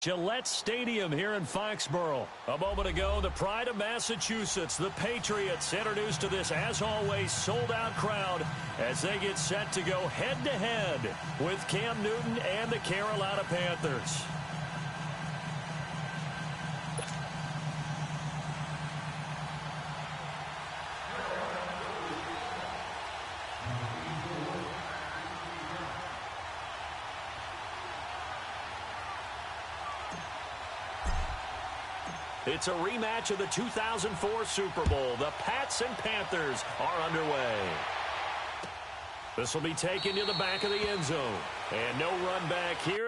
Gillette Stadium here in Foxborough. A moment ago, the pride of Massachusetts, the Patriots, introduced to this, as always, sold-out crowd as they get set to go head-to-head with Cam Newton and the Carolina Panthers. It's a rematch of the 2004 Super Bowl. The Pats and Panthers are underway. This will be taken to the back of the end zone. And no run back here.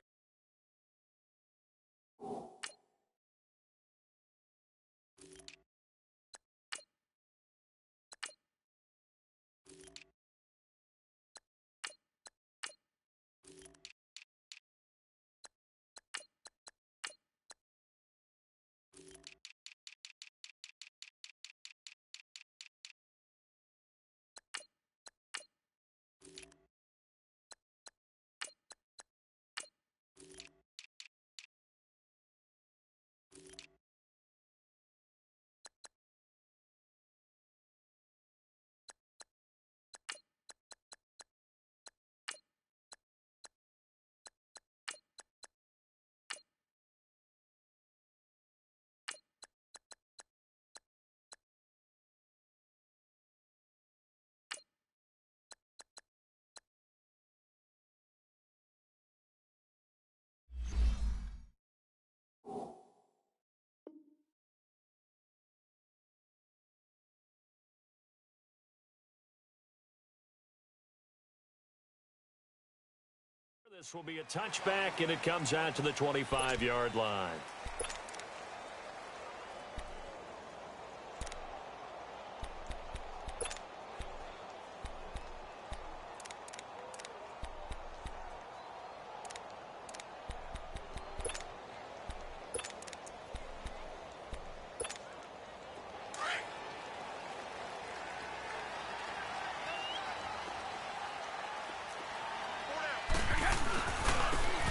This will be a touchback, and it comes out to the 25-yard line.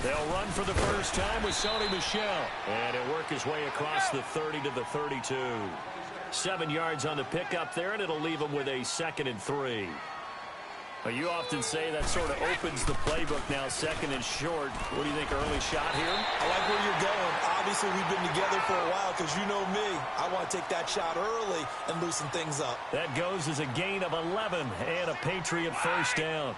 They'll run for the first time with Sony Michel. And it'll work his way across the 30 to the 32. 7 yards on the pickup there, and it'll leave them with a 2nd and 3. Well, you often say that sort of opens the playbook now, 2nd and short. What do you think, early shot here? I like where you're going. Obviously, we've been together for a while because you know me. I want to take that shot early and loosen things up. That goes as a gain of 11 and a Patriot first down.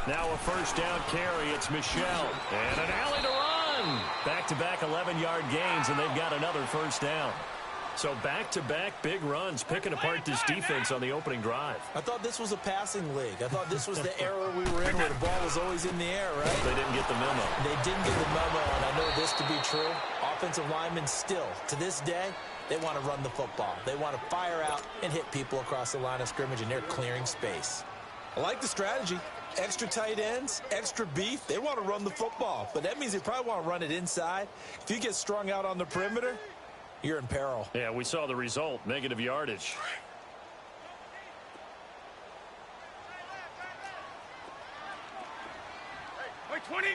Now a first down carry. It's Michel. And an alley to run. Back-to-back 11-yard gains, and they've got another first down. So back-to-back big runs, picking apart this defense on the opening drive. I thought this was a passing league. I thought this was the era we were in where the ball was always in the air, right? They didn't get the memo. They didn't get the memo, and I know this to be true. Offensive linemen still, to this day, they want to run the football. They want to fire out and hit people across the line of scrimmage, and they're clearing space. I like the strategy. Extra tight ends, extra beef. They want to run the football, but that means they probably want to run it inside. If you get strung out on the perimeter, you're in peril. Yeah, we saw the result, negative yardage. Wait, 20.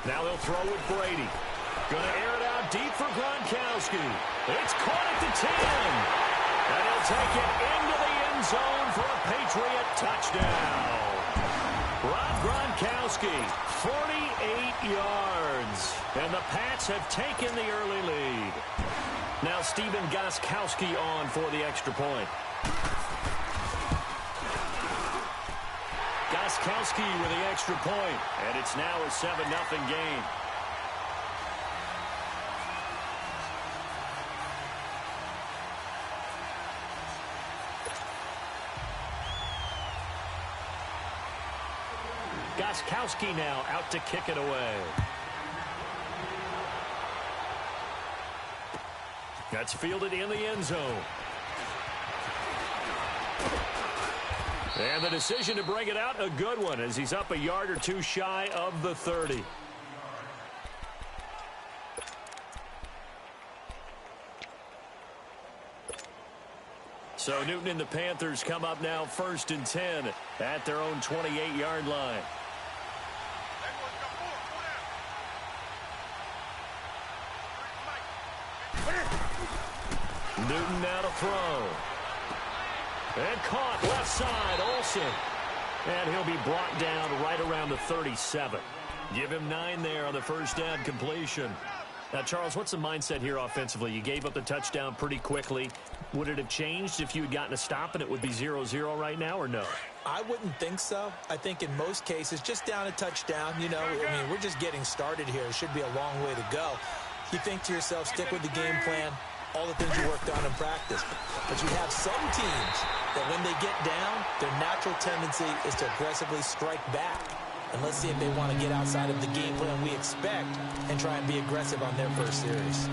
Now they'll throw with Brady. Going to air it out deep for Gronkowski. It's caught at the 10. And he'll take it into the end zone for a Patriot touchdown. Rob Gronkowski, 48 yards. And the Pats have taken the early lead. Now Stephen Gostkowski on for the extra point. Gostkowski with the extra point. And it's now a 7-0 game. Gostkowski now out to kick it away. That's fielded in the end zone. And the decision to bring it out, a good one, as he's up a yard or two shy of the 30. So Newton and the Panthers come up now 1st and 10 at their own 28-yard line. Newton now to throw. And caught left side, Olsen. And he'll be brought down right around the 37. Give him 9 there on the first down completion. Now, Charles, what's the mindset here offensively? You gave up the touchdown pretty quickly. Would it have changed if you had gotten a stop and it would be 0-0 right now, or no? I wouldn't think so. I think in most cases, just down a touchdown, you know, I mean, we're just getting started here. It should be a long way to go. You think to yourself, stick with the game plan, all the things you worked on in practice. But you have some teams that when they get down, their natural tendency is to aggressively strike back. And let's see if they want to get outside of the game plan we expect and try and be aggressive on their first series.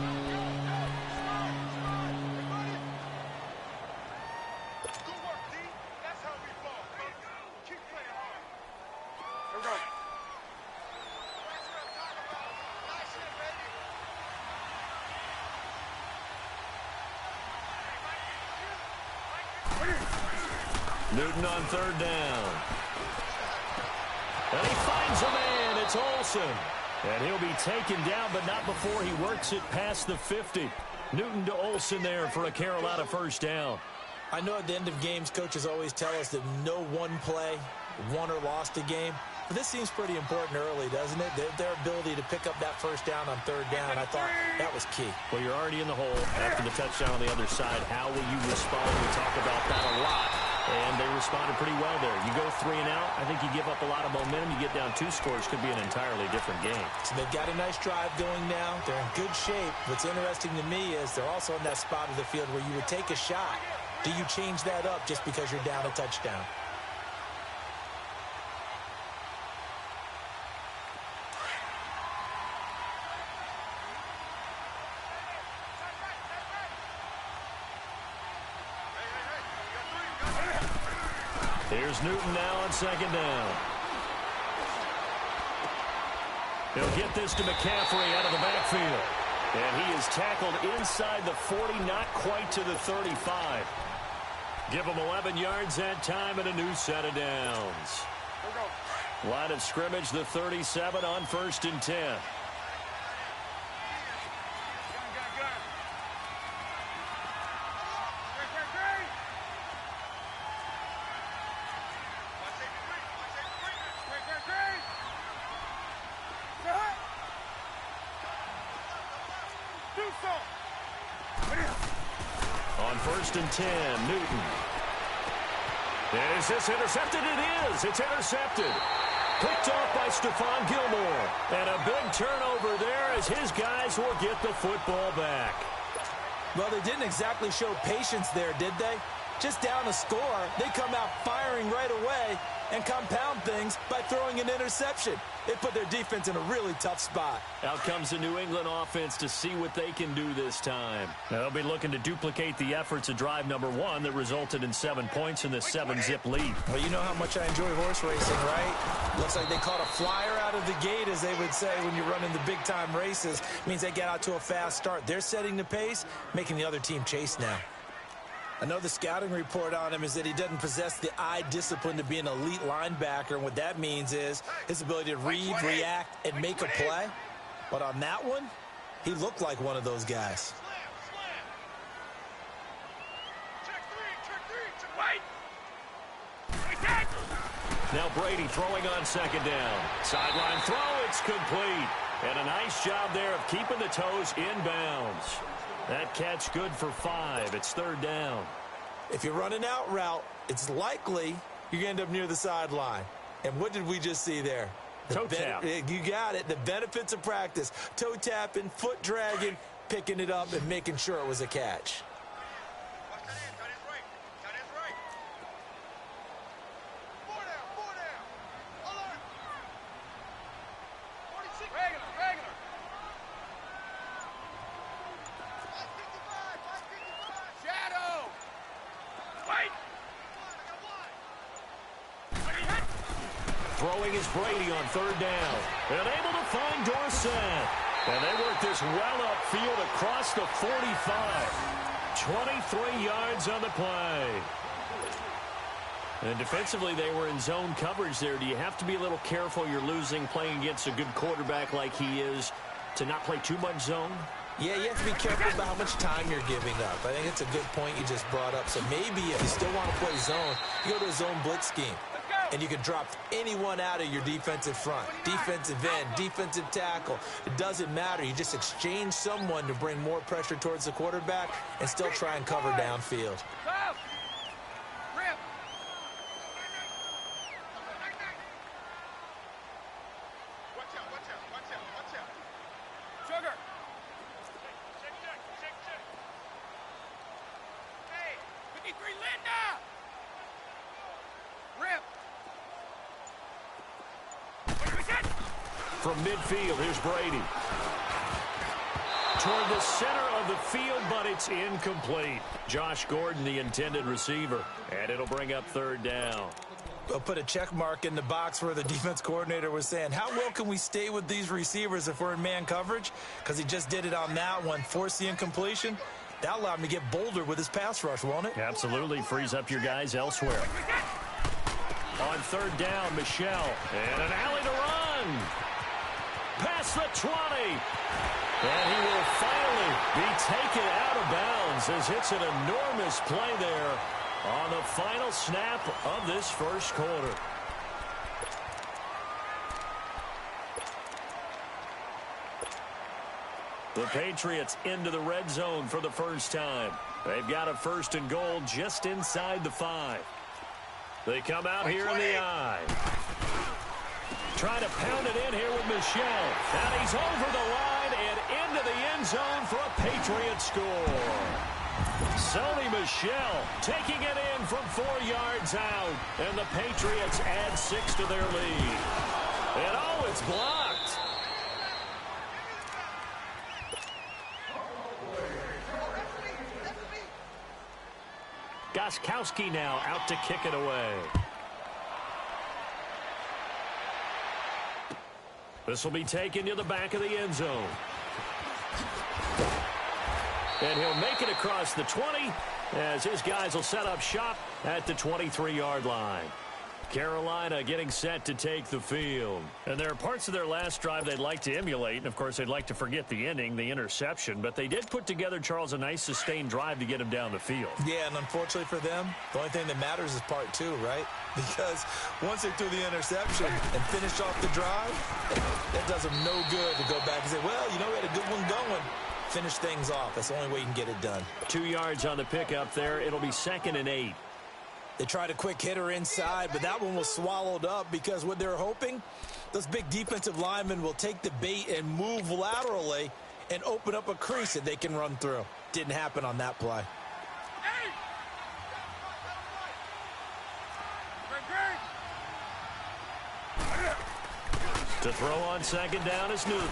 Newton on 3rd down. And he finds a man. It's Olsen. And he'll be taken down, but not before he works it past the 50. Newton to Olsen there for a Carolina first down. I know at the end of games, coaches always tell us that no one play won or lost a game. But this seems pretty important early, doesn't it? Their ability to pick up that first down on 3rd down, I thought that was key. Well, you're already in the hole after the touchdown on the other side. How will you respond? We talk about that a lot. And they responded pretty well there. You go 3 and out, I think you give up a lot of momentum. You get down 2 scores, could be an entirely different game. So they've got a nice drive going now. They're in good shape. What's interesting to me is they're also in that spot of the field where you would take a shot. Do you change that up just because you're down a touchdown? Here's Newton now on 2nd down. He'll get this to McCaffrey out of the backfield. And he is tackled inside the 40, not quite to the 35. Give him 11 yards that time and a new set of downs. Line of scrimmage, the 37 on 1st and 10. On 1st and 10, Newton. Is this intercepted? It is. It's intercepted. Picked off by Stephon Gilmore. And a big turnover there as his guys will get the football back. Well, they didn't exactly show patience there, did they? Just down a score, they come out firing right away and compound things by throwing an interception. It put their defense in a really tough spot. Out comes the New England offense to see what they can do this time. Now, they'll be looking to duplicate the efforts of drive number 1 that resulted in 7 points in the 7-zip lead. Well, you know how much I enjoy horse racing, right? Looks like they caught a flyer out of the gate, as they would say when you're running the big-time races. It means they get out to a fast start. They're setting the pace, making the other team chase now. I know the scouting report on him is that he doesn't possess the eye discipline to be an elite linebacker, and what that means is his ability to read, react, and make a play. But on that one, he looked like one of those guys. Now Brady throwing on 2nd down. Sideline throw, it's complete. And a nice job there of keeping the toes inbounds. That catch good for 5. It's 3rd down. If you run an out route, it's likely you're going to end up near the sideline. And what did we just see there? Toe tap. You got it. The benefits of practice. Toe tapping, foot dragging, picking it up, and making sure it was a catch. Throwing is Brady on 3rd down. And able to find Dorsett. And they work this well upfield across the 45. 23 yards on the play. And defensively, they were in zone coverage there. Do you have to be a little careful? You're losing playing against a good quarterback like he is to not play too much zone? Yeah, you have to be careful about how much time you're giving up. I think it's a good point you just brought up. So maybe if you still want to play zone, you go to a zone blitz scheme. And you can drop anyone out of your defensive front. Defensive end, defensive tackle. It doesn't matter. You just exchange someone to bring more pressure towards the quarterback and still try and cover downfield. From midfield, here's Brady. Toward the center of the field, but it's incomplete. Josh Gordon, the intended receiver. And it'll bring up third down. I'll put a check mark in the box where the defense coordinator was saying, how well can we stay with these receivers if we're in man coverage? Because he just did it on that one, forced the incompletion. That allowed him to get bolder with his pass rush, won't it? Absolutely. Frees up your guys elsewhere. On third down, Michel. And an alley to run. Past the 20. And he will finally be taken out of bounds as it's an enormous play there on the final snap of this first quarter. The Patriots into the red zone for the first time. They've got a first and goal just inside the 5. They come out here in the I. Trying to pound it in here with Michel. And he's over the line and into the end zone for a Patriot score. Sony Michel taking it in from 4 yards out. And the Patriots add 6 to their lead. And oh, it's blocked. Gostkowski now out to kick it away. This will be taken to the back of the end zone. And he'll make it across the 20 as his guys will set up shop at the 23-yard line. Carolina getting set to take the field. And there are parts of their last drive they'd like to emulate. And, of course, they'd like to forget the ending, the interception. But they did put together, Charles, a nice sustained drive to get him down the field. Yeah, and unfortunately for them, the only thing that matters is part 2, right? Because once they threw the interception and finished off the drive, that does them no good to go back and say, well, you know, we had a good one going. Finish things off. That's the only way you can get it done. 2 yards on the pickup there. It'll be 2nd and 8. They tried a quick hitter inside, but that one was swallowed up because what they're hoping, those big defensive linemen will take the bait and move laterally and open up a crease that they can run through. Didn't happen on that play. To throw on 2nd down is Newton.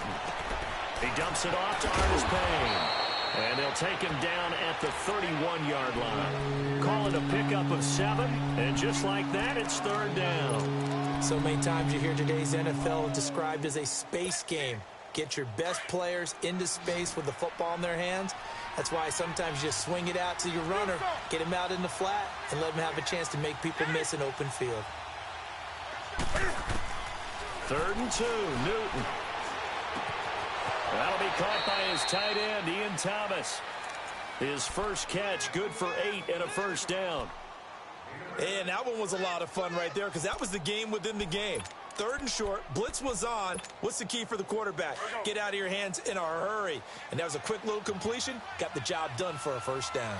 He dumps it off to Artis Payne. And they'll take him down at the 31-yard line. Call it a pickup of 7. And just like that, it's 3rd down. So many times you hear today's NFL described as a space game. Get your best players into space with the football in their hands. That's why sometimes you just swing it out to your runner, get him out in the flat, and let him have a chance to make people miss an open field. 3rd and 2, Newton. That'll be caught by his tight end, Ian Thomas. His first catch, good for 8 and a first down. And that one was a lot of fun right there because that was the game within the game. 3rd and short, blitz was on. What's the key for the quarterback? Get out of your hands in a hurry. And that was a quick little completion. Got the job done for a first down.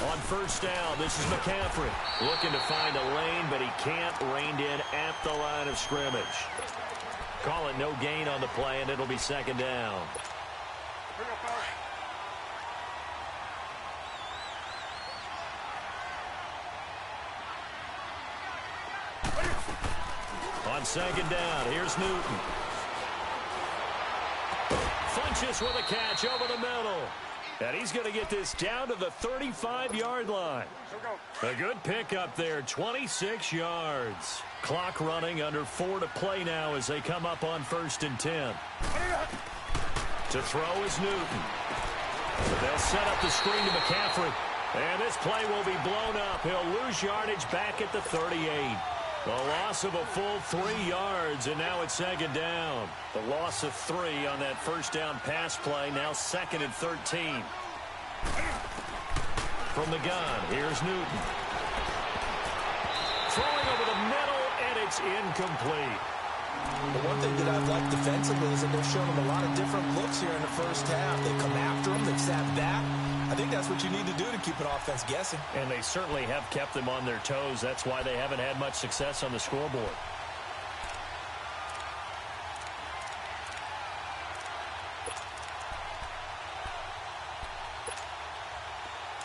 On first down, this is McCaffrey. Looking to find a lane, but he can't. Reined in at the line of scrimmage. Call it no gain on the play, and it'll be 2nd down. On 2nd down, here's Newton. Funches with a catch over the middle. And he's going to get this down to the 35-yard line. A good pickup there, 26 yards. Clock running, under 4 to play now as they come up on 1st and 10. To throw is Newton. They'll set up the screen to McCaffrey. And this play will be blown up. He'll lose yardage back at the 38. The loss of a full 3 yards, and now it's 2nd down. The loss of 3 on that first down pass play, now 2nd and 13. From the gun, here's Newton. Throwing over the middle, and it's incomplete. The one thing that I've liked defensively is that they've shown him a lot of different looks here in the first half. They come after him, they've sat back. I think that's what you need to do to keep an offense guessing. And they certainly have kept them on their toes. That's why they haven't had much success on the scoreboard.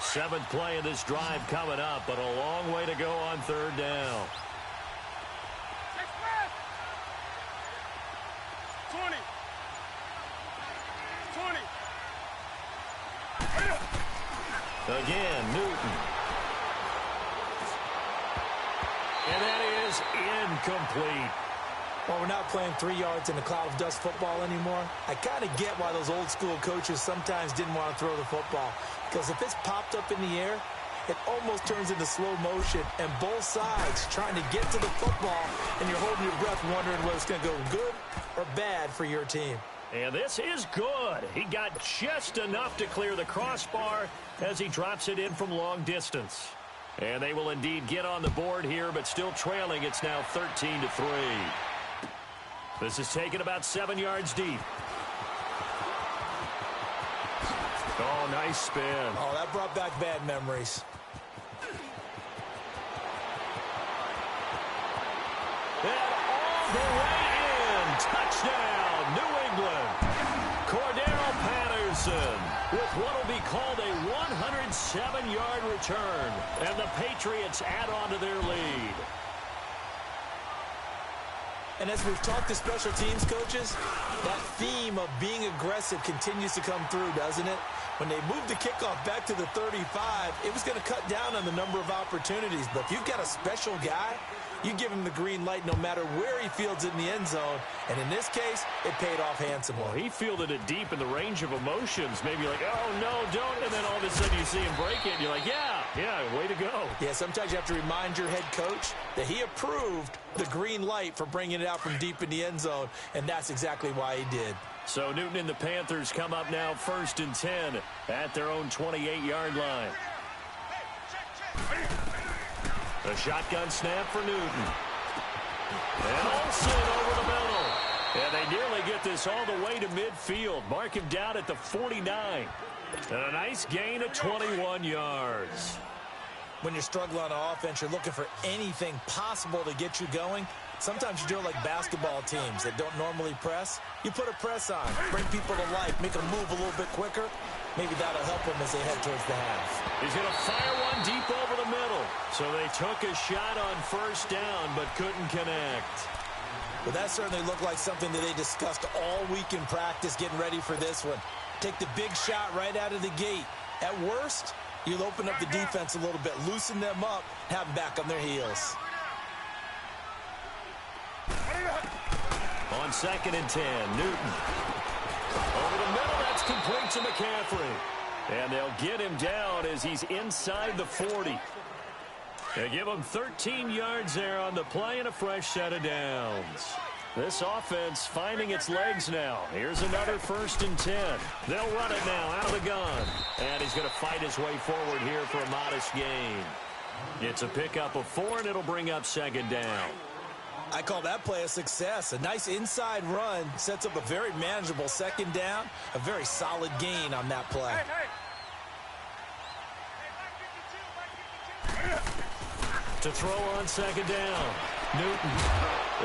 Seventh play of this drive coming up, but a long way to go on 3rd down. 20. Again, Newton. And that is incomplete. Well, we're not playing 3 yards in a cloud of dust football anymore. I kind of get why those old school coaches sometimes didn't want to throw the football. Because if it's popped up in the air, it almost turns into slow motion. And both sides trying to get to the football, and you're holding your breath wondering whether it's going to go good or bad for your team. And this is good. He got just enough to clear the crossbar as he drops it in from long distance. And they will indeed get on the board here, but still trailing. It's now 13-3. This is taken about 7 yards deep. Oh, nice spin. Oh, that brought back bad memories. And all the way in. Touchdown, New England. Cordero Patterson with what will be called a 107-yard return. And the Patriots add on to their lead. And as we've talked to special teams coaches, that theme of being aggressive continues to come through, doesn't it? When they moved the kickoff back to the 35, it was going to cut down on the number of opportunities. But if you've got a special guy, you give him the green light no matter where he fields it in the end zone. And in this case, it paid off handsomely. Well, he fielded it deep in the range of emotions. Maybe like, oh, no, don't. And then all of a sudden you see him break it. And you're like, yeah, way to go. Yeah, sometimes you have to remind your head coach that he approved the green light for bringing it out from deep in the end zone. And that's exactly why he did. So Newton and the Panthers come up now 1st and 10 at their own 28-yard line. A shotgun snap for Newton. And Olsen over the middle. And they nearly get this all the way to midfield. Mark him down at the 49. And a nice gain of 21 yards. When you're struggling on offense, you're looking for anything possible to get you going. Sometimes you do it like basketball teams that don't normally press. You put a press on, bring people to life, make them move a little bit quicker. Maybe that'll help them as they head towards the half. He's going to fire one deep over the middle. So they took a shot on 1st down but couldn't connect. Well, that certainly looked like something that they discussed all week in practice getting ready for this one. Take the big shot right out of the gate. At worst, you'll open up the defense a little bit, loosen them up, have them back on their heels. On 2nd and 10, Newton. Over the middle, that's complete to McCaffrey. And they'll get him down as he's inside the 40. They give him 13 yards there on the play and a fresh set of downs. This offense finding its legs now. Here's another 1st and 10. They'll run it now out of the gun. And he's going to fight his way forward here for a modest gain. It's a pickup of 4, and it'll bring up 2nd down. I call that play a success. A nice inside run sets up a very manageable 2nd down. A very solid gain on that play. To throw on 2nd down, Newton.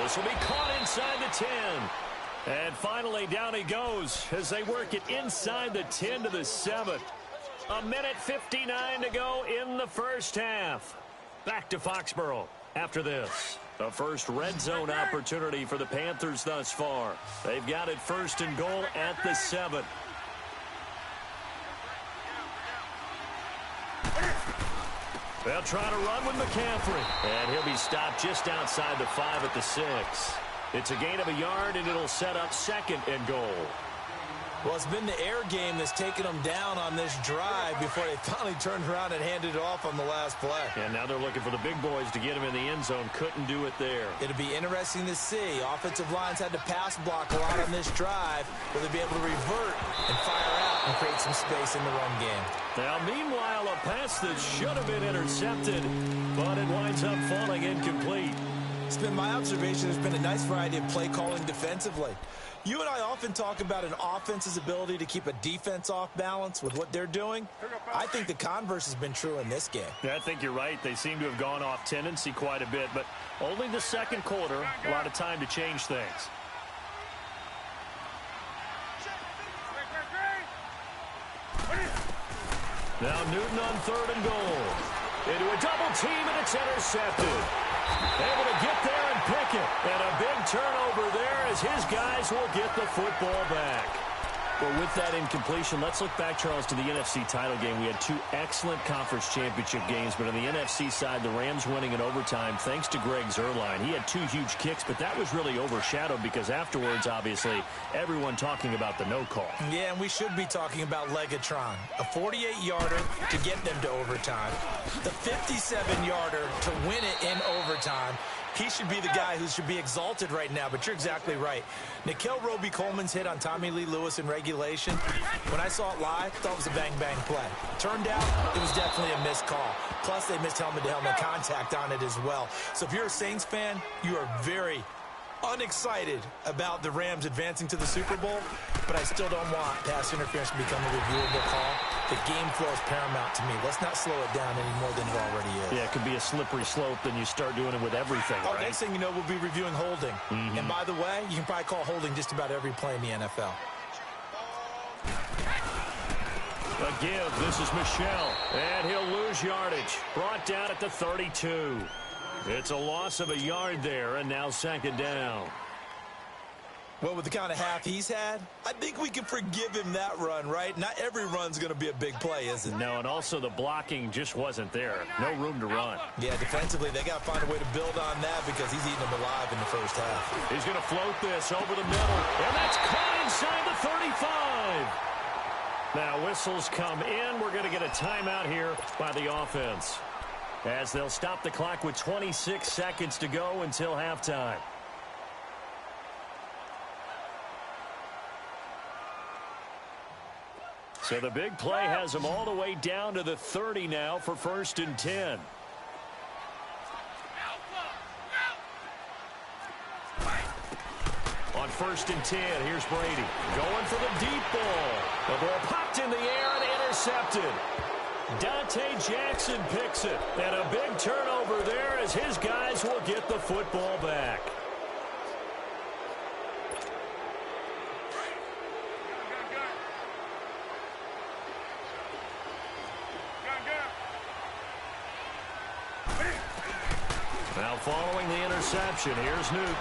This will be caught inside the 10. And finally, down he goes as they work it inside the 10 to the 7. 1:59 to go in the first half. Back to Foxborough after this. The first red zone opportunity for the Panthers thus far. They've got it 1st and goal at the 7. They'll try to run with McCaffrey. And he'll be stopped just outside the 5 at the 6. It's a gain of a yard, and it'll set up 2nd and goal. Well, it's been the air game that's taken them down on this drive before they finally turned around and handed it off on the last play. And now they're looking for the big boys to get him in the end zone. Couldn't do it there. It'll be interesting to see. Offensive lines had to pass block a lot on this drive. Will they be able to revert and fire out and create some space in the run game? Now, meanwhile, a pass that should have been intercepted, but it winds up falling incomplete. It's been my observation there's been a nice variety of play calling defensively. You and I often talk about an offense's ability to keep a defense off balance with what they're doing. I think the converse has been true in this game. Yeah, I think you're right. They seem to have gone off tendency quite a bit, but only the second quarter, a lot of time to change things. Now Newton on 3rd and goal. Into a double team, and it's intercepted. Able to get there and pick it. And a big turnover there as his guys will get the football back. Well, with that incompletion, let's look back, Charles, to the NFC title game. We had 2 excellent conference championship games, but on the NFC side, the Rams winning in overtime thanks to Greg Zuerlein. He had 2 huge kicks, but that was really overshadowed because afterwards, obviously, everyone talking about the no call. Yeah, and we should be talking about Legatron. A 48-yarder to get them to overtime. The 57-yarder to win it in overtime. He should be the guy who should be exalted right now, but you're exactly right. Nickell Robey-Coleman's hit on Tommy Lee Lewis in regulation, when I saw it live, I thought it was a bang-bang play. Turned out, it was definitely a missed call. Plus, they missed helmet-to-helmet contact on it as well. So if you're a Saints fan, you are very unexcited about the Rams advancing to the Super Bowl, but I still don't want pass interference to become a reviewable call. The game flow is paramount to me. Let's not slow it down any more than it already is. Yeah, it could be a slippery slope, then you start doing it with everything, right? Next thing you know, we'll be reviewing holding. And by the way, you can probably call holding just about every play in the NFL. A give, this is Michel, and he'll lose yardage. Brought down at the 32. It's a loss of a yard there, and now 2nd down. Well, with the kind of half he's had, I think we can forgive him that run, right? Not every run's going to be a big play, is it? No, and also the blocking just wasn't there. No room to run. Yeah, defensively, they got to find a way to build on that because he's eating them alive in the first half. He's going to float this over the middle, and that's caught inside the 35. Now, whistles come in. We're going to get a timeout here by the offense, as they'll stop the clock with 26 seconds to go until halftime. So the big play has them all the way down to the 30 now for 1st and 10. On 1st and 10, here's Brady. Going for the deep ball. The ball popped in the air and intercepted. Dante Jackson picks it. And a big turnover there as his guys will get the football back. Now following the interception, here's Newton.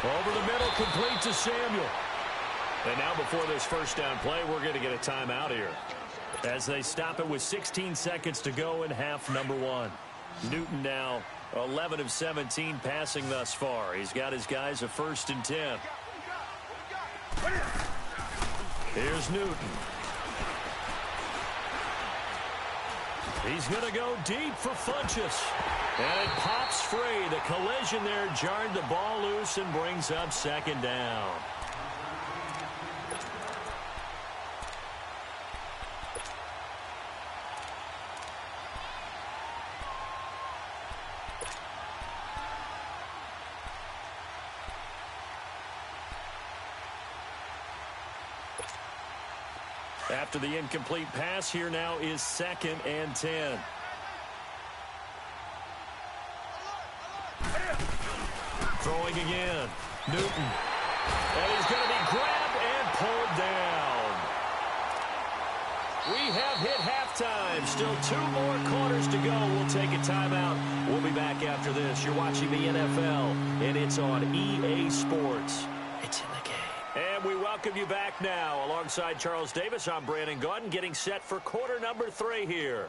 Over the middle, complete to Samuel. And now before this first down play, we're going to get a timeout here, as they stop it with 16 seconds to go in half number 1. Newton now 11 of 17 passing thus far. He's got his guys a 1st and 10. Here's Newton. He's going to go deep for Funchess. And it pops free. The collision there jarred the ball loose and brings up 2nd down. After the incomplete pass, here now is 2nd and 10. Throwing again. Newton. And he's going to be grabbed and pulled down. We have hit halftime. Still 2 more quarters to go. We'll take a timeout. We'll be back after this. You're watching the NFL, and it's on EA Sports. It's in the game. And we welcome you back now. Alongside Charles Davis, I'm Brandon Gaudin, getting set for quarter number 3 here.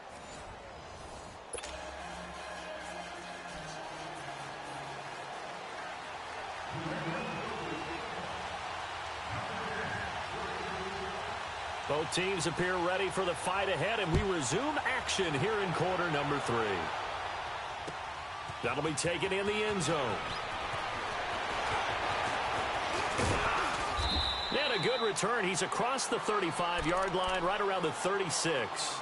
Both teams appear ready for the fight ahead, and we resume action here in quarter number 3. That'll be taken in the end zone. And a good return. He's across the 35-yard line, right around the 36.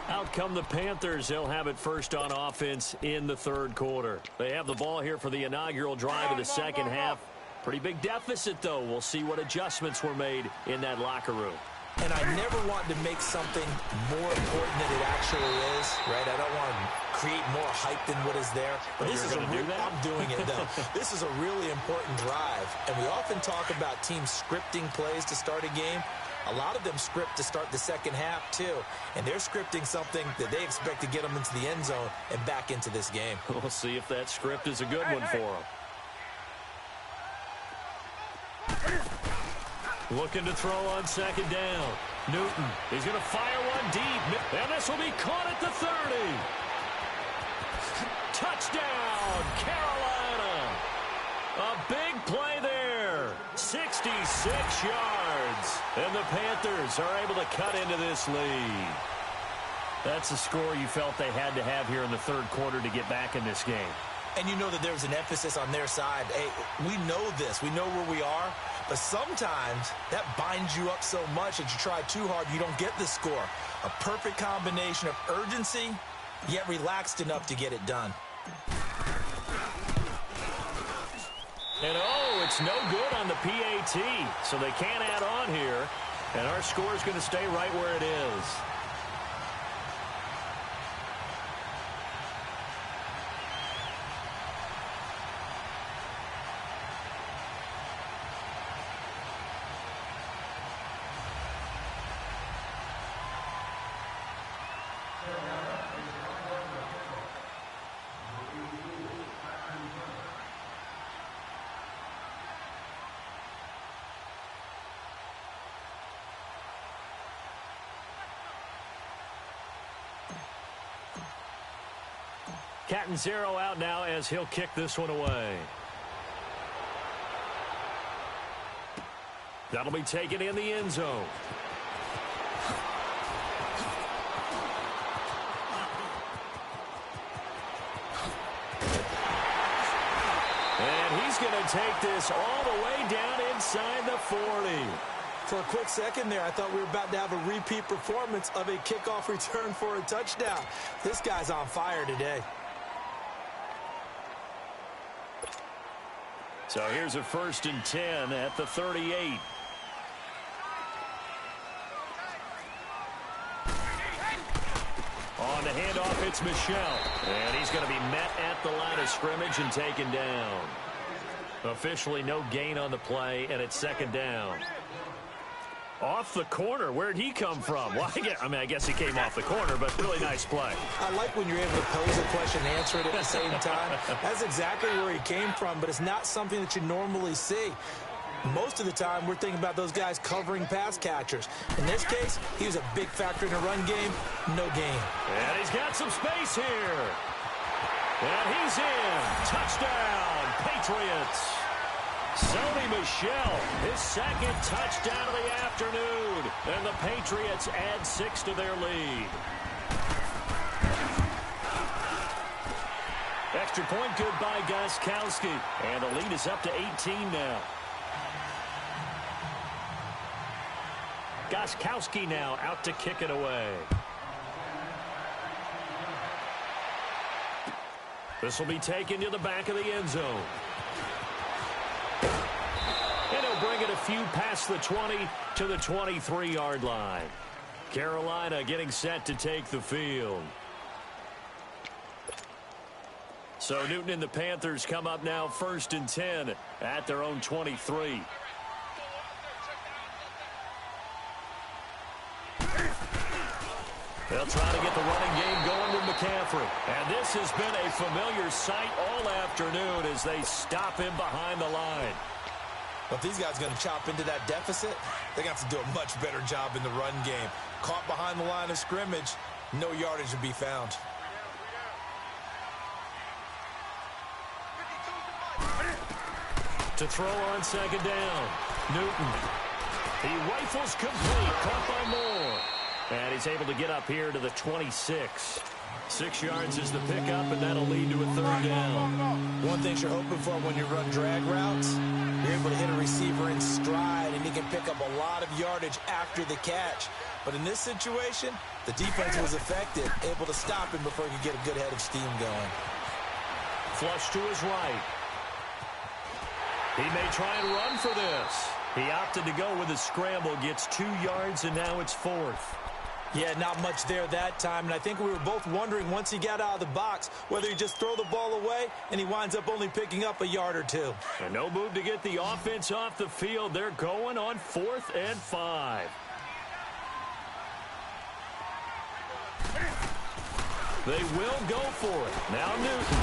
Out come the Panthers. They'll have it first on offense in the third quarter. They have the ball here for the inaugural drive of the second half. Pretty big deficit, though. We'll see what adjustments were made in that locker room. And I never want to make something more important than it actually is, right? I don't want to create more hype than what is there. But this is I'm doing it, though. This is a really important drive. And we often talk about teams scripting plays to start a game. A lot of them script to start the second half, too. And they're scripting something that they expect to get them into the end zone and back into this game. We'll see if that script is a good one for them. Looking to throw on second down. Newton, he's going to fire one deep. And this will be caught at the 30. Touchdown, Carolina. A big play there. 66 yards. And the Panthers are able to cut into this lead. That's a score you felt they had to have here in the third quarter to get back in this game. And you know that there's an emphasis on their side. Hey, we know this. We know where we are. But sometimes that binds you up so much that you try too hard, you don't get the score. A perfect combination of urgency, yet relaxed enough to get it done. And oh, it's no good on the PAT. So they can't add on here. And our score is going to stay right where it is. Catanzaro out now as he'll kick this one away. That'll be taken in the end zone. And he's going to take this all the way down inside the 40. For a quick second there, I thought we were about to have a repeat performance of a kickoff return for a touchdown. This guy's on fire today. So here's a 1st and 10 at the 38. On the handoff, it's Michel. And he's going to be met at the line of scrimmage and taken down. Officially no gain on the play, and it's 2nd down. Off the corner. Where'd he come from? Well, I guess he came off the corner, but really nice play. I like when you're able to pose a question and answer it at the same time. That's exactly where he came from, but it's not something that you normally see. Most of the time, we're thinking about those guys covering pass catchers. In this case, he was a big factor in the run game. No gain. And he's got some space here. And he's in. Touchdown, Patriots. Sony Michel, his 2nd touchdown of the afternoon. And the Patriots add 6 to their lead. Extra point good by Gostkowski. And the lead is up to 18 now. Gostkowski now out to kick it away. This will be taken to the back of the end zone. And he'll bring it a few past the 20 to the 23-yard line. Carolina getting set to take the field. So Newton and the Panthers come up now 1st and 10 at their own 23. They'll try to get the running game going with McCaffrey. And this has been a familiar sight all afternoon as they stop him behind the line. But if these guys are going to chop into that deficit, they're going to have to do a much better job in the run game. Caught behind the line of scrimmage, no yardage to be found. To throw on 2nd down, Newton. He rifles complete, caught by Moore. And he's able to get up here to the 26. 6 yards is the pickup, and that'll lead to a third down. One thing you're hoping for when you run drag routes, you're able to hit a receiver in stride, and he can pick up a lot of yardage after the catch. But in this situation, the defense was effective, able to stop him before he could get a good head of steam going. Flush to his right. He may try and run for this. He opted to go with a scramble, gets 2 yards, and now it's 4th. Yeah, not much there that time, and I think we were both wondering once he got out of the box whether he just throw the ball away, and he winds up only picking up a yard or 2. And no move to get the offense off the field. They're going on 4th and 5. They will go for it. Now Newton.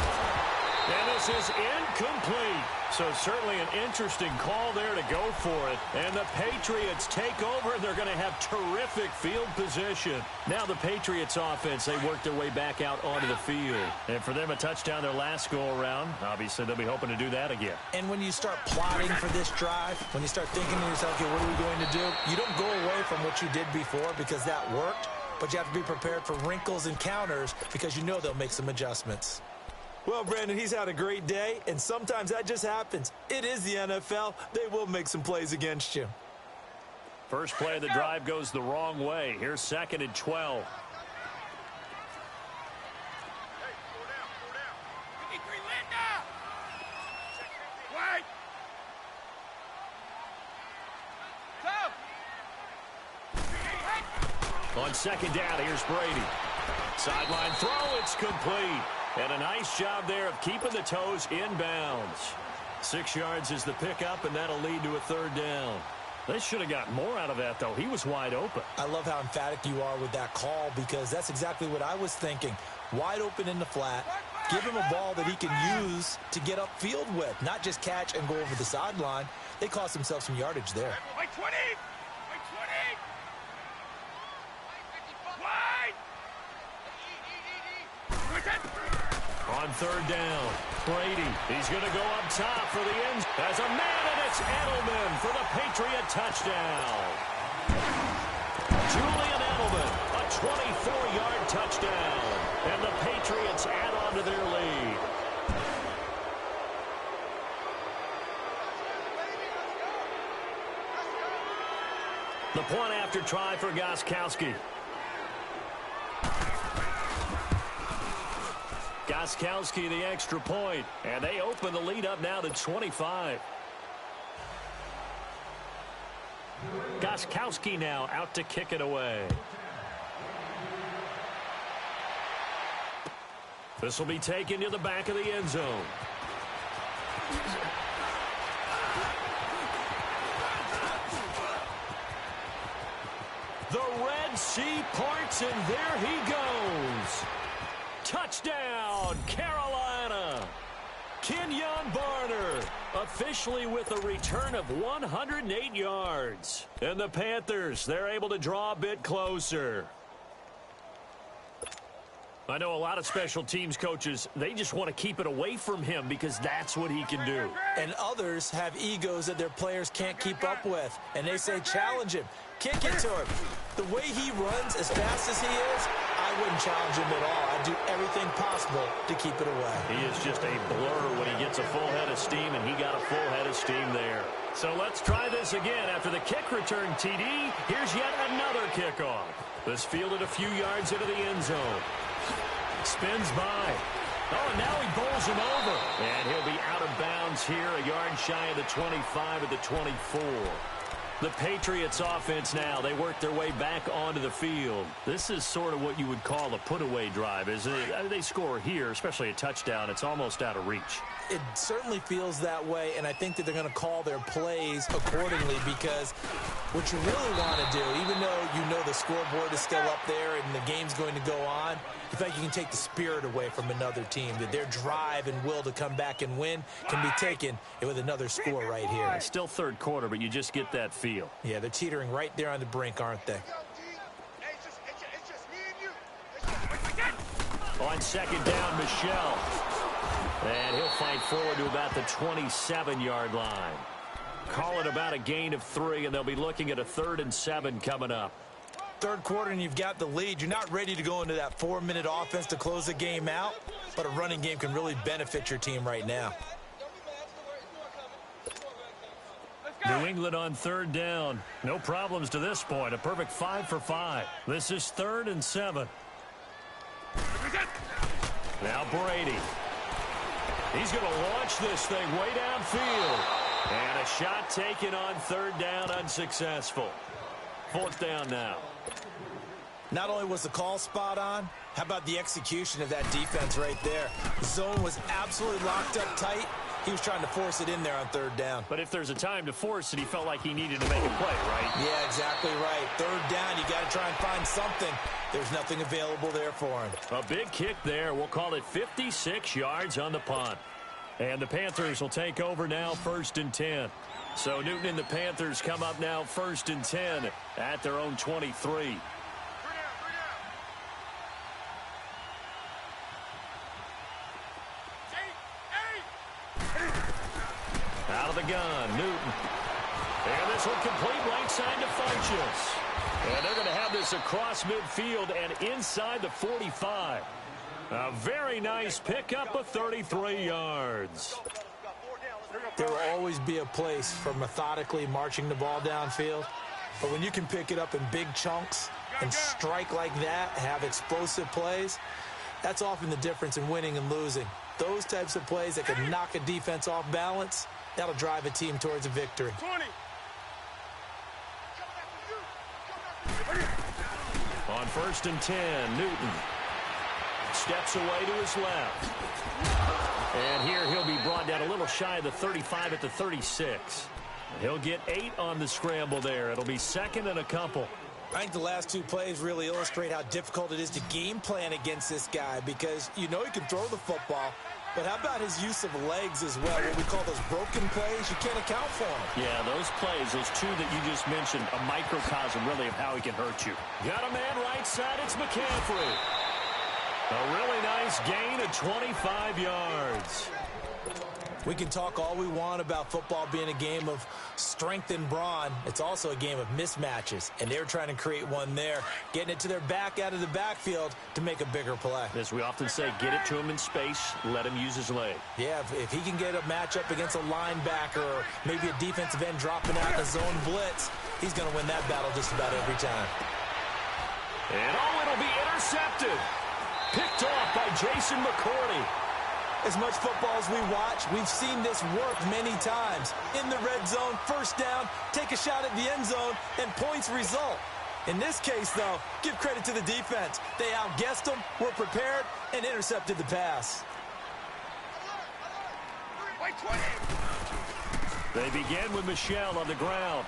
And this is incomplete. So certainly an interesting call there to go for it. And the Patriots take over, and they're going to have terrific field position. Now the Patriots offense, they work their way back out onto the field. And for them, a touchdown their last go-around. Obviously, they'll be hoping to do that again. And when you start plotting for this drive, when you start thinking to yourself, okay, what are we going to do? You don't go away from what you did before because that worked, but you have to be prepared for wrinkles and counters because you know they'll make some adjustments. Well, Brandon, he's had a great day, and sometimes that just happens. It is the NFL. They will make some plays against you. First play of the drive goes the wrong way. Here's 2nd and 12. On 2nd down, here's Brady. Sideline throw, it's complete. And a nice job there of keeping the toes inbounds. 6 yards is the pickup, and that'll lead to a third down. They should have got more out of that, though. He was wide open. I love how emphatic you are with that call because that's exactly what I was thinking. Wide open in the flat. Give him a ball that he can use to get upfield with, not just catch and go over the sideline. They cost themselves some yardage there. Wait 20! Wait 20! On 3rd down, Brady. He's going to go up top for the end. As a man, and it's Edelman for the Patriot touchdown. Julian Edelman, a 24-yard touchdown. And the Patriots add on to their lead. The point after try for Gostkowski. Gostkowski the extra point, and they open the lead up now to 25. Gostkowski now out to kick it away. This will be taken to the back of the end zone. The Red Sea parts, and there he goes. Touchdown, Carolina. Kenyon Barner officially with a return of 108 yards. And the Panthers, they're able to draw a bit closer. I know a lot of special teams coaches, they just want to keep it away from him because that's what he can do. And others have egos that their players can't keep up with. And they say, challenge him. Kick it to him. The way he runs as fast as he is, I wouldn't challenge him at all. I'd do everything possible to keep it away. He is just a blur when he gets a full head of steam, and he got a full head of steam there. So let's try this again. After the kick return TD, here's yet another kickoff. This fielded a few yards into the end zone. Spins by. Oh, and now he bowls him over. And he'll be out of bounds here, a yard shy of the 25 at the 24. The Patriots offense now, they work their way back onto the field. This is sort of what you would call a put-away drive, isn't it? They score here, especially a touchdown. It's almost out of reach. It certainly feels that way, and I think that they're going to call their plays accordingly because what you really want to do, even though you know the scoreboard is still up there and the game's going to go on, you feel like you can take the spirit away from another team, that their drive and will to come back and win can be taken with another score right here. It's still third quarter, but you just get that feel. Yeah, they're teetering right there on the brink, aren't they? On second down, Michel. And he'll fight forward to about the 27-yard line. Call it about a gain of 3, and they'll be looking at a 3rd and 7 coming up. Third quarter and you've got the lead. You're not ready to go into that 4-minute offense to close the game out, but a running game can really benefit your team right now. New England on 3rd down. No problems to this point. A perfect 5 for 5. This is 3rd and 7. Now Brady. He's going to launch this thing way downfield. And a shot taken on 3rd down, unsuccessful. 4th down now. Not only was the call spot on, how about the execution of that defense right there? The zone was absolutely locked up tight. He was trying to force it in there on 3rd down. But if there's a time to force it, he felt like he needed to make a play, right? Yeah, exactly right. 3rd down, you got to try and find something. There's nothing available there for him. A big kick there. We'll call it 56 yards on the punt. And the Panthers will take over now, 1st and 10. So Newton and the Panthers come up now 1st and 10 at their own 23. Out of the gun, Newton. And this one complete right side to Funchess. And they're going to have this across midfield and inside the 45. A very nice pickup of 33 yards. There will always be a place for methodically marching the ball downfield. But when you can pick it up in big chunks and strike like that, have explosive plays, that's often the difference in winning and losing. Those types of plays that can knock a defense off balance, that'll drive a team towards a victory. 20. On 1st and 10, Newton steps away to his left. And here he'll be brought down a little shy of the 35 at the 36. He'll get 8 on the scramble there. It'll be 2nd and a couple. I think the last 2 plays really illustrate how difficult it is to game plan against this guy because you know he can throw the football, but how about his use of legs as well? What we call those broken plays, you can't account for them. Yeah, those plays, those 2 that you just mentioned, a microcosm really of how he can hurt you. Got a man right side, it's McCaffrey. A really nice gain of 25 yards. We can talk all we want about football being a game of strength and brawn. It's also a game of mismatches, and they're trying to create one there, getting it to their back out of the backfield to make a bigger play. As we often say, get it to him in space, let him use his leg. Yeah, if he can get a matchup against a linebacker or maybe a defensive end dropping out in a zone blitz, he's going to win that battle just about every time. And it'll be intercepted. Picked off by Jason McCourty. As much football as we watch, we've seen this work many times. In the red zone, 1st down, take a shot at the end zone, and points result. In this case, though, give credit to the defense. They outguessed them, were prepared, and intercepted the pass. White 20. They begin with Michel on the ground.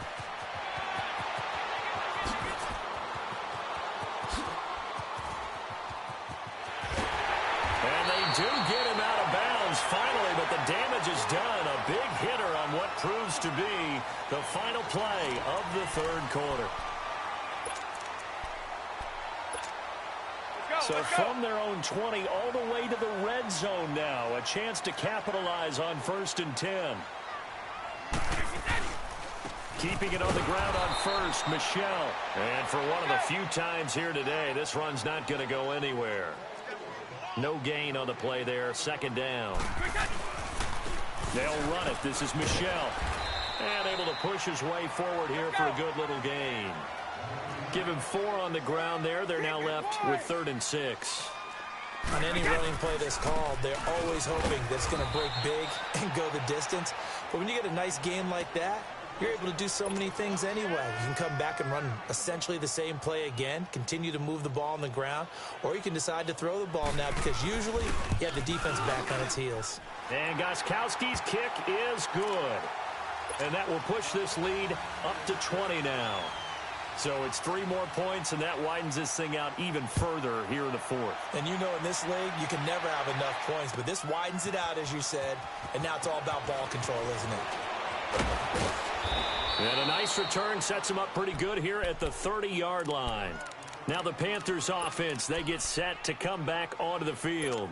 And they do get him out of bounds finally, but the damage is done. A big hitter on what proves to be the final play of the 3rd quarter. So from their own 20 all the way to the red zone now. A chance to capitalize on 1st and 10. Keeping it on the ground on 1st, Michel. And for one of the few times here today, this run's not going to go anywhere. No gain on the play there. 2nd down. They'll run it. This is Michel. And able to push his way forward here for a good little gain. Give him 4 on the ground there. They're now left with 3rd and 6. On any running play that's called, they're always hoping that it's going to break big and go the distance. But when you get a nice game like that, you're able to do so many things anyway. You can come back and run essentially the same play again, continue to move the ball on the ground, or you can decide to throw the ball now because usually you have the defense back on its heels. And Gostkowski's kick is good. And that will push this lead up to 20 now. So it's 3 more points, and that widens this thing out even further here in the 4th. And you know in this league, you can never have enough points, but this widens it out, as you said, and now it's all about ball control, isn't it? And a nice return sets them up pretty good here at the 30-yard line. Now the Panthers offense, they get set to come back onto the field.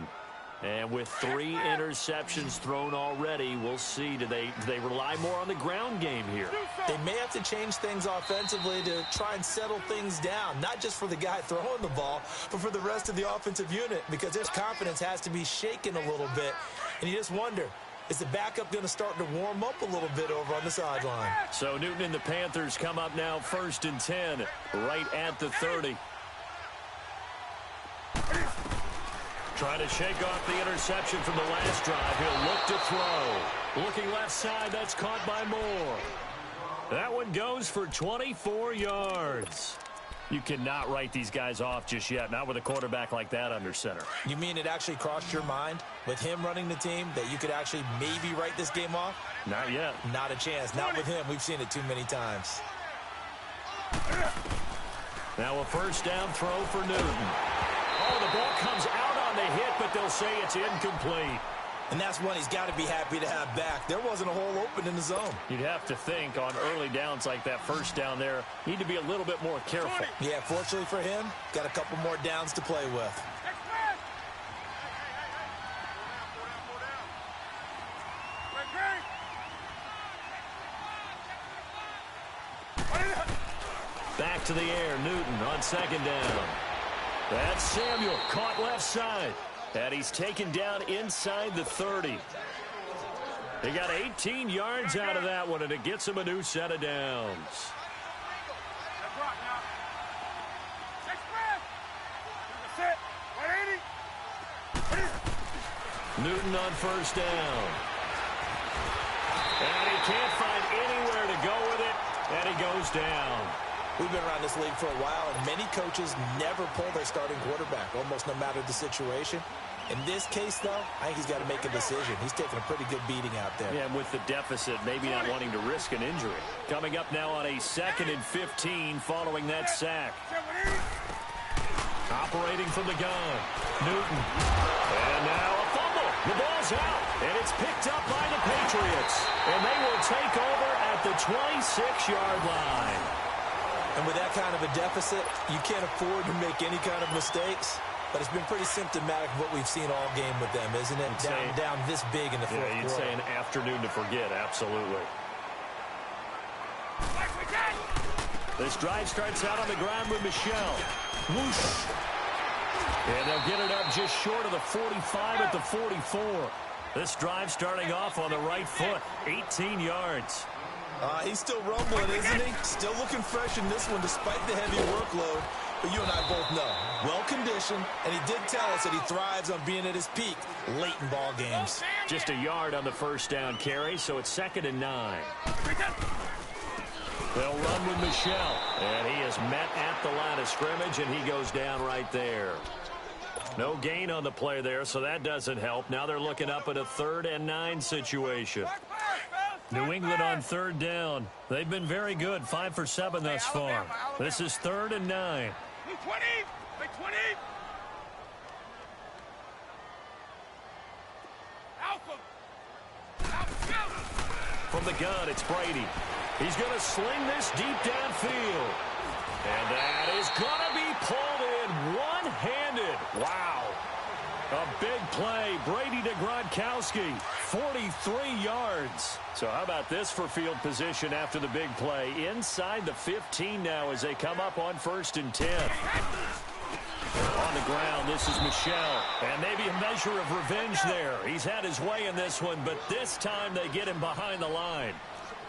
And with 3 interceptions thrown already, we'll see. Do they rely more on the ground game here? They may have to change things offensively to try and settle things down, not just for the guy throwing the ball, but for the rest of the offensive unit, because their confidence has to be shaken a little bit. And you just wonder, is the backup going to start to warm up a little bit over on the sideline? So Newton and the Panthers come up now 1st and 10, right at the 30. Trying to shake off the interception from the last drive. He'll look to throw. Looking left side, that's caught by Moore. That one goes for 24 yards. You cannot write these guys off just yet, not with a quarterback like that under center. You mean it actually crossed your mind with him running the team that you could actually maybe write this game off? Not yet. Not a chance. Not with him. We've seen it too many times. Now a first down throw for Newton. Oh, the ball comes out on the hit, but they'll say it's incomplete. And that's one he's got to be happy to have back. There wasn't a hole open in the zone. You'd have to think on early downs like that first down there, need to be a little bit more careful. Yeah, fortunately for him, got a couple more downs to play with. Back to the air, Newton on 2nd down. That's Samuel, caught left side. And he's taken down inside the 30. They got 18 yards out of that one, and it gets him a new set of downs. Newton on 1st down. And he can't find anywhere to go with it, and he goes down. We've been around this league for a while, and many coaches never pull their starting quarterback, almost no matter the situation. In this case, though, I think he's got to make a decision. He's taking a pretty good beating out there. Yeah, and with the deficit, maybe not wanting to risk an injury. Coming up now on a 2nd and 15 following that sack. Operating from the gun, Newton. And now a fumble. The ball's out, and it's picked up by the Patriots. And they will take over at the 26-yard line. And with that kind of a deficit, you can't afford to make any kind of mistakes. But it's been pretty symptomatic of what we've seen all game with them, isn't it? Down this big in the fourth quarter. Yeah, you'd say an afternoon to forget, absolutely. This drive starts out on the ground with Michel. Whoosh. And they'll get it up just short of the 45 at the 44. This drive starting off on the right foot, 18 yards. He's still rumbling, isn't he? Still looking fresh in this one despite the heavy workload. But you and I both know, well-conditioned, and he did tell us that he thrives on being at his peak late in ball games. Just a yard on the first down carry, so it's 2nd and 9. They'll run with Michel, and he is met at the line of scrimmage, and he goes down right there. No gain on the play there, so that doesn't help. Now they're looking up at a 3rd and 9 situation. New England on 3rd down. They've been very good, 5 for 7 thus far. This is 3rd and 9. 20! 20! From the gun, it's Brady. He's going to sling this deep downfield. And that is going to be pulled in one-handed. Wow. A big play. Brady to Gronkowski. 43 yards. So how about this for field position after the big play? Inside the 15 now as they come up on 1st and 10. On the ground, this is Michel. And maybe a measure of revenge there. He's had his way in this one, but this time they get him behind the line.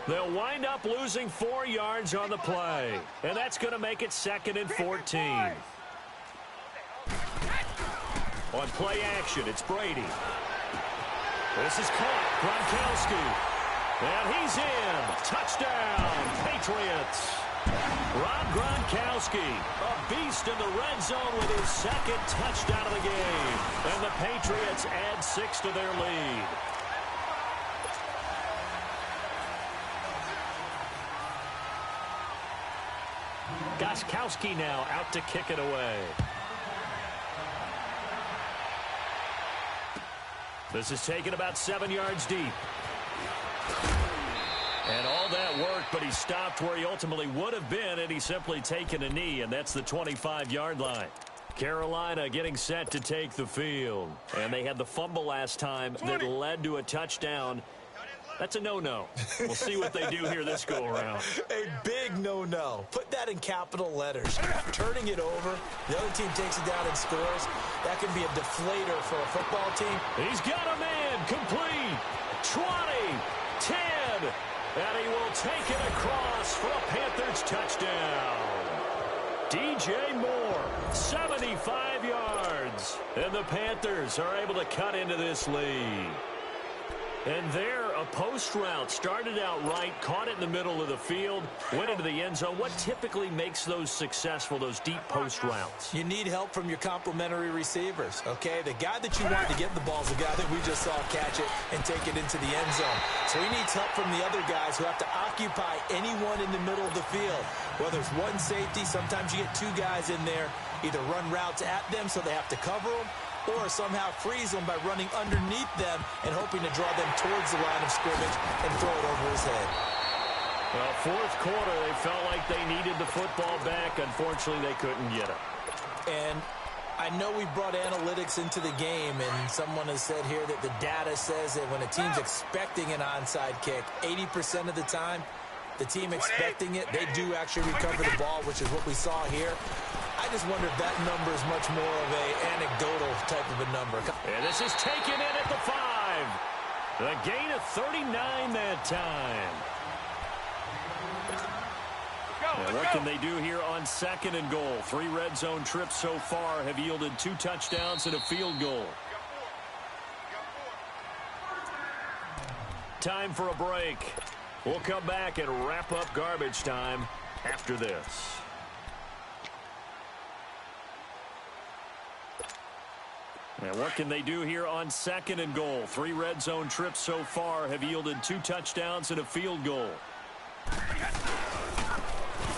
They'll wind up losing 4 yards on the play. And that's going to make it 2nd and 14. On play action, it's Brady. This is caught. Gronkowski. And he's in. Touchdown, Patriots. Rob Gronkowski, a beast in the red zone with his 2nd touchdown of the game. And the Patriots add 6 to their lead. Gostkowski now out to kick it away. This is taken about 7 yards deep. And all that worked, but he stopped where he ultimately would have been, and he's simply taken a knee, and that's the 25-yard line. Carolina getting set to take the field. And they had the fumble last time that led to a touchdown. That's a no-no. We'll see what they do here this go-around. A big no-no. Put that in capital letters. Turning it over, the other team takes it down and scores. That can be a deflator for a football team. He's got a man complete. 20, 10, and he will take it across for a Panthers touchdown. DJ Moore, 75 yards. And the Panthers are able to cut into this lead. And there, a post route started out right, caught it in the middle of the field, went into the end zone. What typically makes those successful, those deep post routes? You need help from your complementary receivers, okay? The guy that you want to get the ball is the guy that we just saw catch it and take it into the end zone. So he needs help from the other guys who have to occupy anyone in the middle of the field. Whether it's one safety, sometimes you get two guys in there, either run routes at them so they have to cover them, or somehow freeze them by running underneath them and hoping to draw them towards the line of scrimmage and throw it over his head. Well, fourth quarter, they felt like they needed the football back. Unfortunately, they couldn't get it. And I know we brought analytics into the game, and someone has said here that the data says that when a team's expecting an onside kick, 80% of the time, the team expecting it, they do actually recover the ball, which is what we saw here. I just wonder if that number is much more of an anecdotal type of a number. And this is taken in at the 5. The gain of 39 that time. And what can they do here on 2nd and goal? 3 red zone trips so far have yielded 2 touchdowns and a field goal. Time for a break. We'll come back and wrap up garbage time after this. And what can they do here on 2nd and goal? 3 red zone trips so far have yielded 2 touchdowns and a field goal.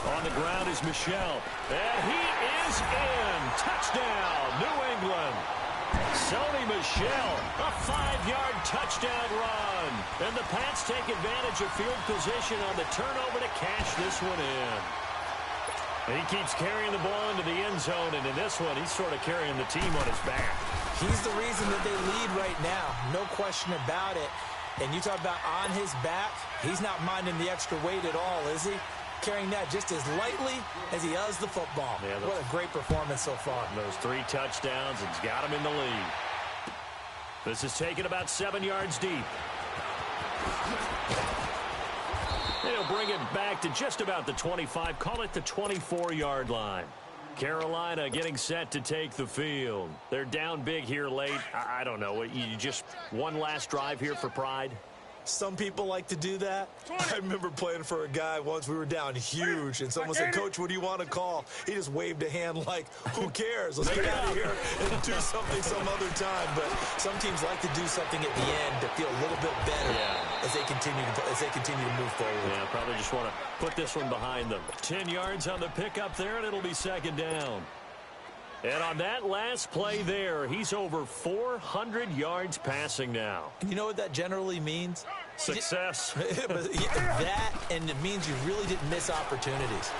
On the ground is Michel. And he is in. Touchdown, New England. Sony Michel, a 5-yard touchdown run. And the Pats take advantage of field position on the turnover to cash this one in. He keeps carrying the ball into the end zone, and in this one, he's sort of carrying the team on his back. He's the reason that they lead right now, no question about it. And you talk about on his back, he's not minding the extra weight at all, is he? Carrying that just as lightly as he does the football. Yeah, what a great performance so far. Those 3 touchdowns, it's got him in the lead. This is taken about 7 yards deep. They'll bring it back to just about the 25, call it the 24-yard line. Carolina getting set to take the field. They're down big here late. I don't know. You just one last drive here for pride? Some people like to do that. I remember playing for a guy once. We were down huge, and someone said, "Coach, what do you want to call?" He just waved a hand like, who cares? Let's get out of here and do something some other time. But some teams like to do something at the end to feel a little bit better as they continue to move forward. Yeah, probably just want to put this one behind them. 10 yards on the pickup there, and it'll be 2nd down. And on that last play there, he's over 400 yards passing now. You know what that generally means? Success. That, and it means you really didn't miss opportunities.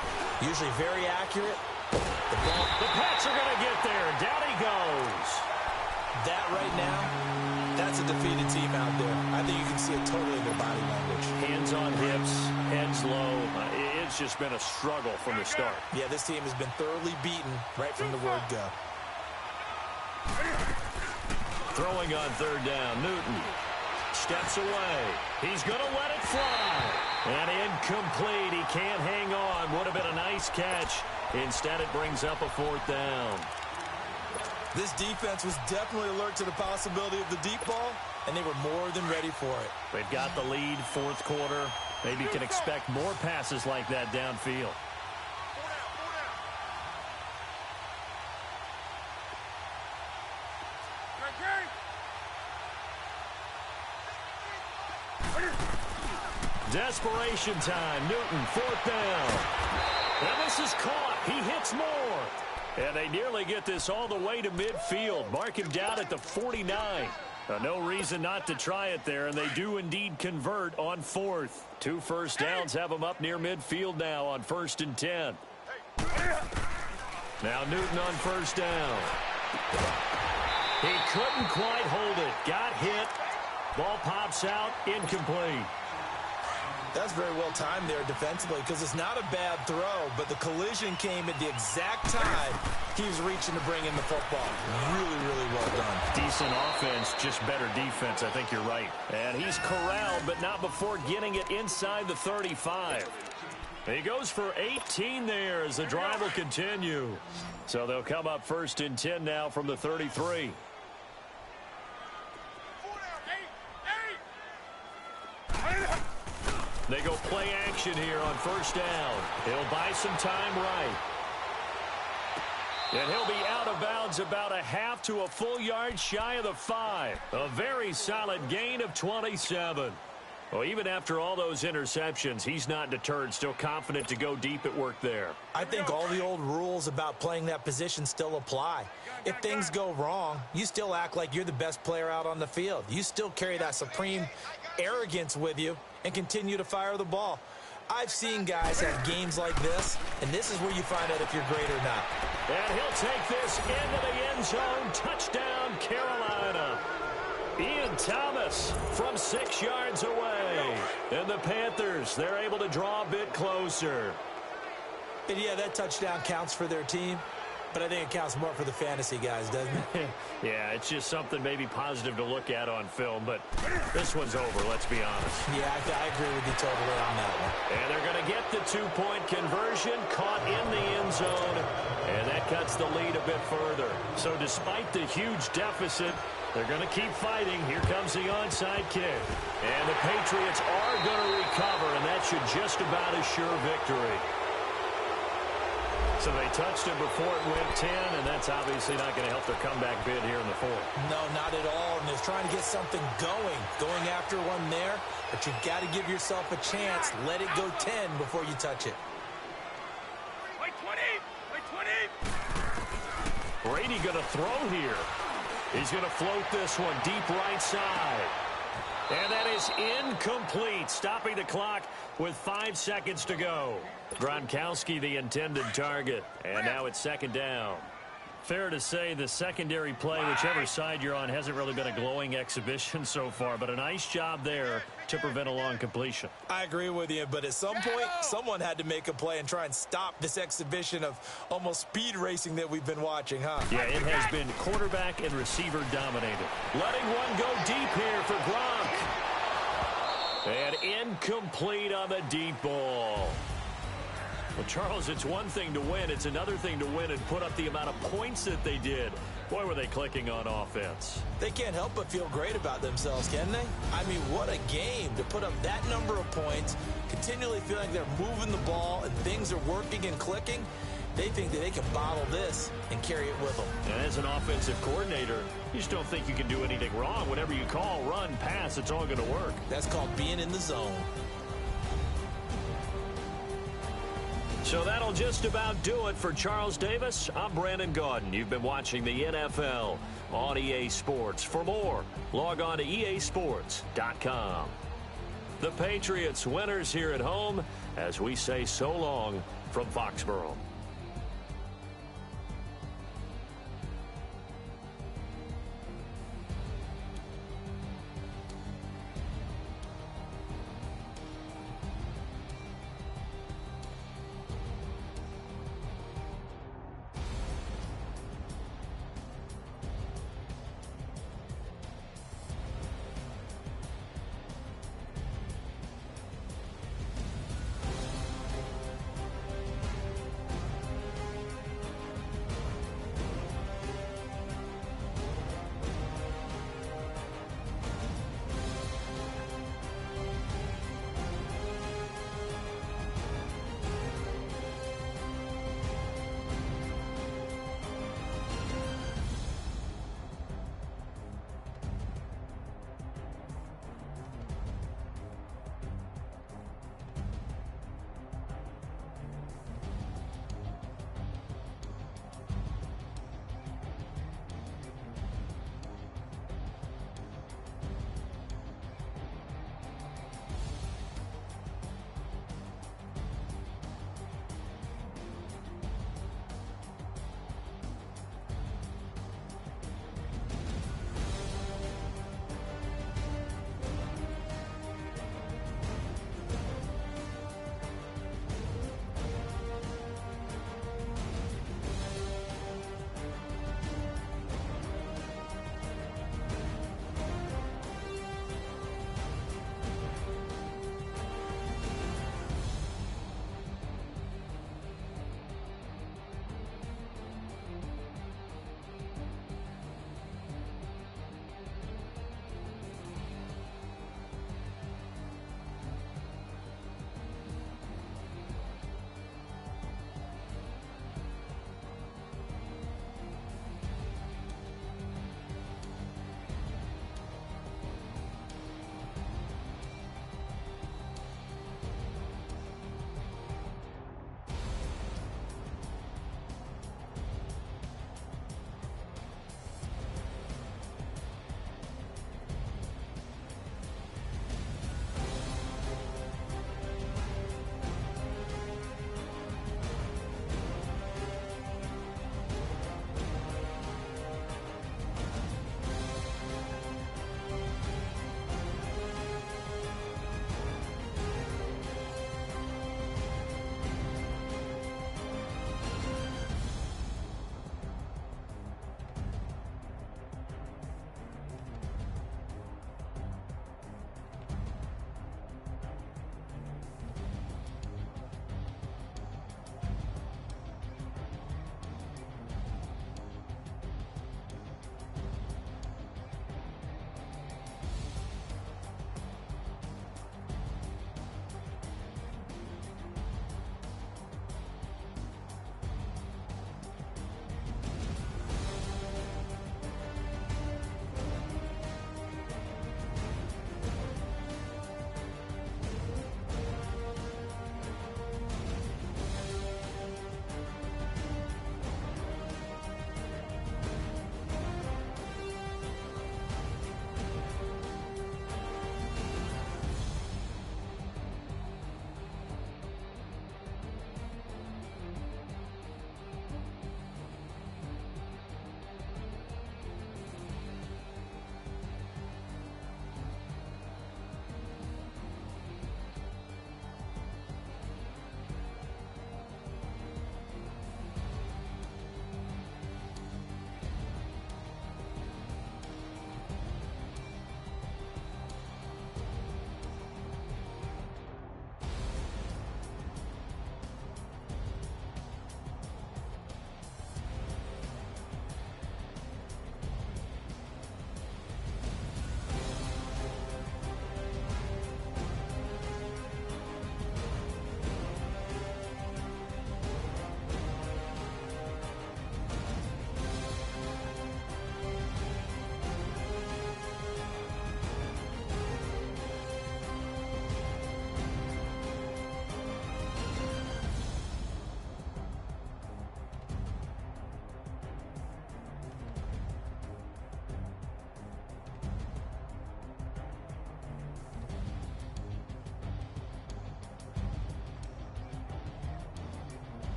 Usually very accurate. The Pats are going to get there. Down he goes. That right now, that's a defeated team out there. I think you can see it totally in their body language. Hands on hips, heads low. It's just been a struggle from the start. Yeah, this team has been thoroughly beaten right from the word go. Throwing on 3rd down, Newton steps away. He's going to let it fly. And incomplete. He can't hang on. Would have been a nice catch. Instead, it brings up a 4th down. This defense was definitely alert to the possibility of the deep ball, and they were more than ready for it. They've got the lead, 4th quarter. Maybe can expect more passes like that downfield. Desperation time. Newton, 4th down. And this is caught. He hits more. And they nearly get this all the way to midfield. Mark him down at the 49. No reason not to try it there, and they do indeed convert on 4th. 2 first downs have them up near midfield now on 1st and 10. Now Newton on first down. He couldn't quite hold it. Got hit. Ball pops out. Incomplete. That's very well timed there defensively because it's not a bad throw, but the collision came at the exact time he was reaching to bring in the football. Really, really well done. Decent offense, just better defense. I think you're right. And he's corralled, but not before getting it inside the 35. He goes for 18 there as the drive will continue. So they'll come up first and 10 now from the 33. They go play action here on first down. He'll buy some time right. And he'll be out of bounds about a half to a full yard shy of the 5. A very solid gain of 27. Well, even after all those interceptions, he's not deterred, still confident to go deep at work there. I think all the old rules about playing that position still apply. If things go wrong, you still act like you're the best player out on the field. You still carry that supreme arrogance with you and continue to fire the ball. I've seen guys have games like this, and this is where you find out if you're great or not. And he'll take this into the end zone. Touchdown, Carolina. Ian Thomas from 6 yards away. And the Panthers, they're able to draw a bit closer. And yeah, that touchdown counts for their team, but I think it counts more for the fantasy guys, doesn't it? Yeah, it's just something maybe positive to look at on film, but this one's over, let's be honest. Yeah, I agree with you totally on that one. And they're going to get the 2-point conversion, caught in the end zone, and that cuts the lead a bit further. So despite the huge deficit, they're going to keep fighting. Here comes the onside kick. And the Patriots are going to recover, and that should just about assure victory. So they touched it before it went 10, and that's obviously not going to help their comeback bid here in the 4th. No, not at all. And they're trying to get something going after one there. But you've got to give yourself a chance. Let it go 10 before you touch it. Like 20! Like 20! Brady going to throw here. He's going to float this one deep right side. And that is incomplete, stopping the clock with 5 seconds to go. Gronkowski, the intended target. And now it's 2nd down. Fair to say the secondary play, whichever side you're on, hasn't really been a glowing exhibition so far, but a nice job there to prevent a long completion. I agree with you, but at some point, someone had to make a play and try and stop this exhibition of almost speed racing that we've been watching, huh? Yeah, it has been quarterback and receiver dominated. Letting one go deep here for Gronk. And incomplete on the deep ball. Well, Charles, it's one thing to win. It's another thing to win and put up the amount of points that they did. Boy, were they clicking on offense. They can't help but feel great about themselves, can they? I mean, what a game to put up that number of points, continually feeling they're moving the ball and things are working and clicking. They think that they can bottle this and carry it with them. And as an offensive coordinator, you just don't think you can do anything wrong. Whatever you call, run, pass, it's all going to work. That's called being in the zone. So that'll just about do it for Charles Davis. I'm Brandon Gaudin. You've been watching the NFL on EA Sports. For more, log on to easports.com. The Patriots winners here at home as we say so long from Foxborough.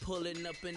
pulling up in